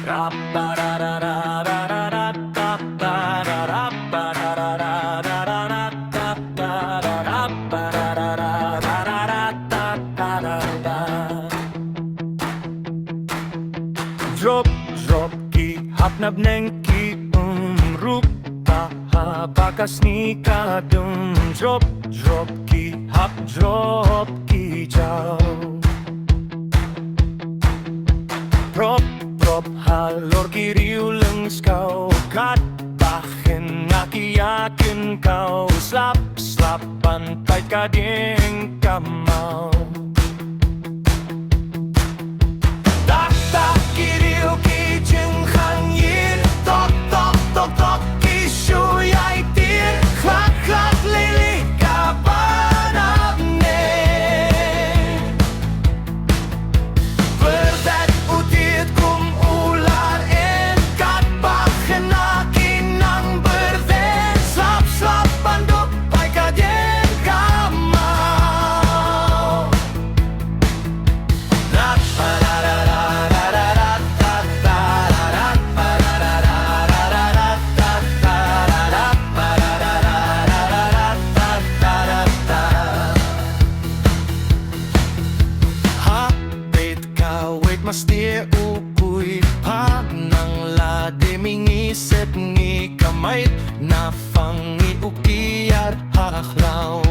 Drop, drop, ki hapnab neng ki rupa bakas ni kadum drop, drop, ki hap drop ki jaw prop, prop, halor ki riuleng skau kat bahin ngakiyakin kau slap, slap, pantai kading kamau Masti ukuy pa nang lade mingisip ni kamay na fangi ukiyat halaklaw